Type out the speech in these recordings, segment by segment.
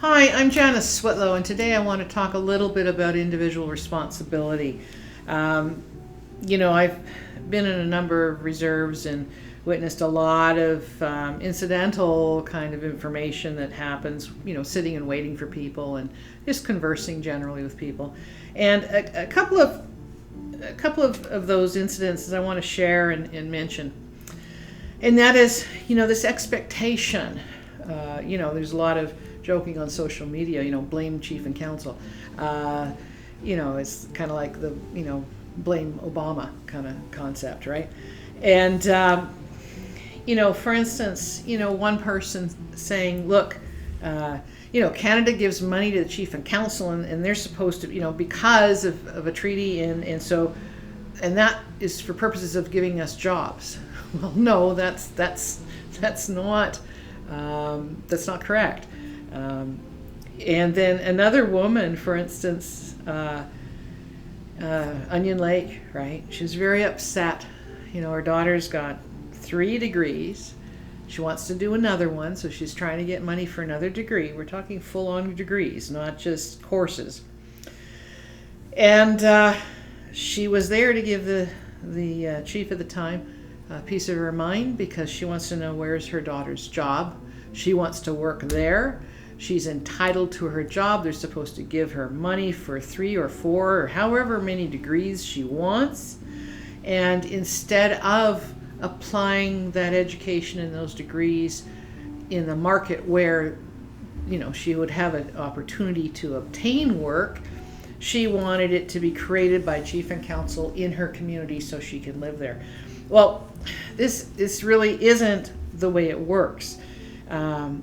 Hi, I'm Janice Switlo, and today I want to talk a little bit about individual responsibility. Um, I've been in a number of reserves and witnessed a lot of incidental kind of information that happens, sitting and waiting for people and just conversing generally with people. And a couple of those incidences I want to share and mention. And that is, this expectation. There's a lot of joking on social media, blame chief and council. It's kind of like the, blame Obama kind of concept, right? And, for instance, one person saying, look, Canada gives money to the chief and council and they're supposed to, because of a treaty and that is for purposes of giving us jobs. Well, no, that's not correct. And then another woman, for instance, Onion Lake, right? She was very upset. Her daughter's got 3 degrees. She wants to do another one, so she's trying to get money for another degree. We're talking full-on degrees, not just courses. And she was there to give the chief at the time a piece of her mind because she wants to know where's her daughter's job. She wants to work there. She's entitled to her job. They're supposed to give her money for 3 or 4 or however many degrees she wants. And instead of applying that education and those degrees in the market where, she would have an opportunity to obtain work, she wanted it to be created by chief and council in her community so she can live there. Well, this really isn't the way it works.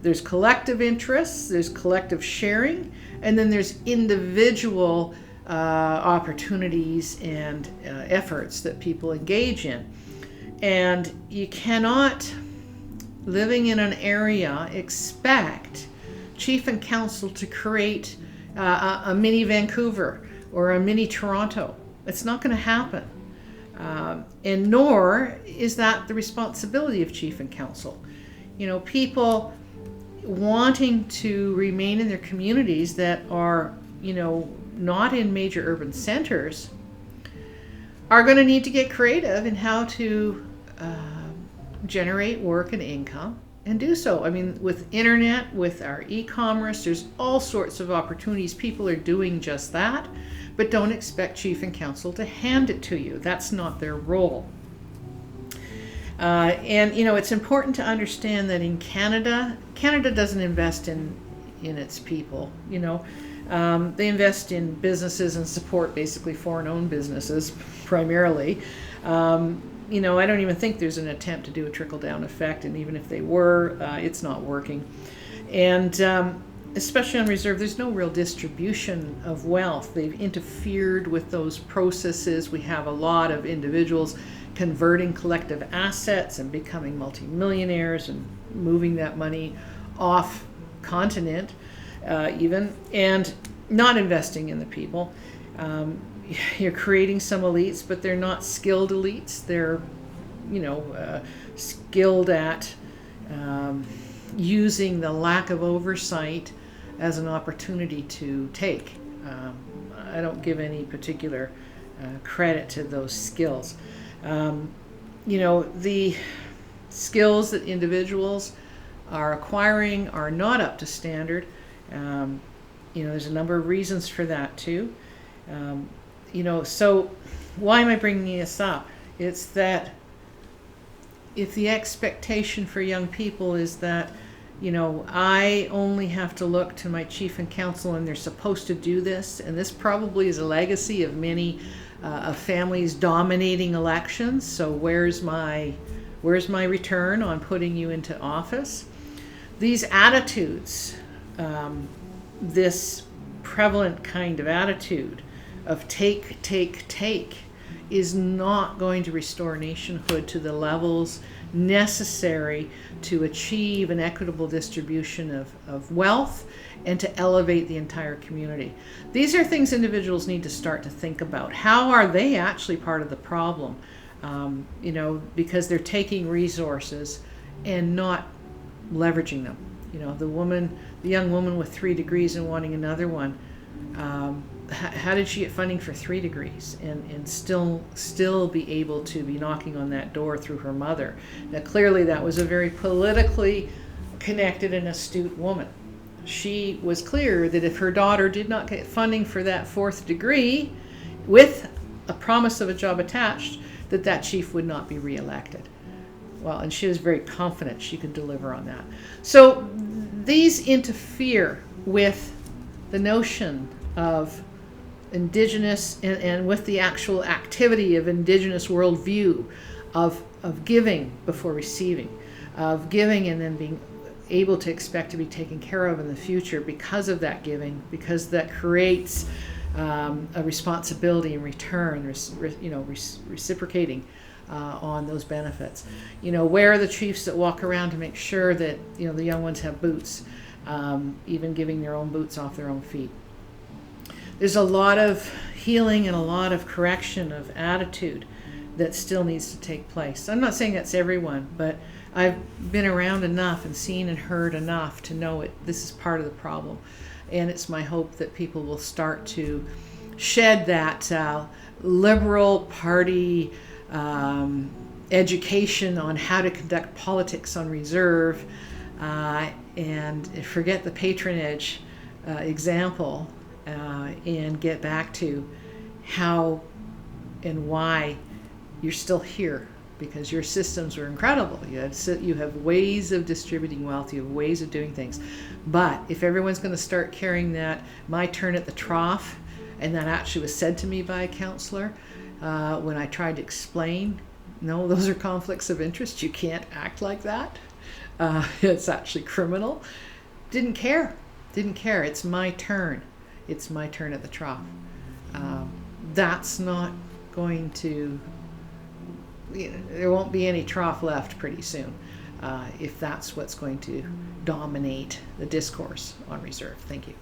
There's collective interests, there's collective sharing, and then there's individual opportunities and efforts that people engage in. And you cannot, living in an area, expect chief and council to create a mini Vancouver or a mini Toronto. It's not going to happen. And nor is that the responsibility of chief and council. People wanting to remain in their communities that are, not in major urban centers are going to need to get creative in how to generate work and income and do so. I mean, with internet, with our e-commerce, there's all sorts of opportunities. People are doing just that, but don't expect chief and council to hand it to you. That's not their role. And it's important to understand that in Canada doesn't invest in its people. They invest in businesses and support basically foreign-owned businesses primarily. I don't even think there's an attempt to do a trickle-down effect, and even if they were, it's not working. And especially on reserve, there's no real distribution of wealth. They've interfered with those processes. We have a lot of individuals converting collective assets and becoming multimillionaires and moving that money off continent even, and not investing in the people. You're creating some elites, but they're not skilled elites. They're skilled at using the lack of oversight as an opportunity to take. I don't give any particular credit to those skills. The skills that individuals are acquiring are not up to standard. There's a number of reasons for that too. So why am I bringing this up? It's that if the expectation for young people is that, I only have to look to my chief and council and they're supposed to do this, and this probably is a legacy of many of families dominating elections. So where's my return on putting you into office? These attitudes, this prevalent kind of attitude of take, is not going to restore nationhood to the levels necessary to achieve an equitable distribution of wealth and to elevate the entire community. These are things individuals need to start to think about. How are they actually part of the problem? Because they're taking resources and not leveraging them. the young woman with 3 degrees and wanting another one. How did she get funding for 3 degrees and still be able to be knocking on that door through her mother? Now, clearly that was a very politically connected and astute woman. She was clear that if her daughter did not get funding for that 4th degree with a promise of a job attached, that chief would not be reelected. Well, and she was very confident she could deliver on that. So these interfere with the notion of Indigenous and with the actual activity of Indigenous worldview of giving before receiving, of giving and then being able to expect to be taken care of in the future because of that giving, because that creates a responsibility in return, reciprocating on those benefits. Where are the chiefs that walk around to make sure that the young ones have boots, even giving their own boots off their own feet? There's a lot of healing and a lot of correction of attitude that still needs to take place. I'm not saying that's everyone, but I've been around enough and seen and heard enough to know this is part of the problem. And it's my hope that people will start to shed that liberal party education on how to conduct politics on reserve and forget the patronage example and get back to how and why you're still here, because your systems are incredible. You have ways of distributing wealth, you have ways of doing things. But if everyone's going to start carrying that my turn at the trough, and that actually was said to me by a counselor when I tried to explain, no, those are conflicts of interest, you can't act like that, it's actually criminal. Didn't care. It's my turn at the trough. That's not going to, there won't be any trough left pretty soon if that's what's going to dominate the discourse on reserve. Thank you.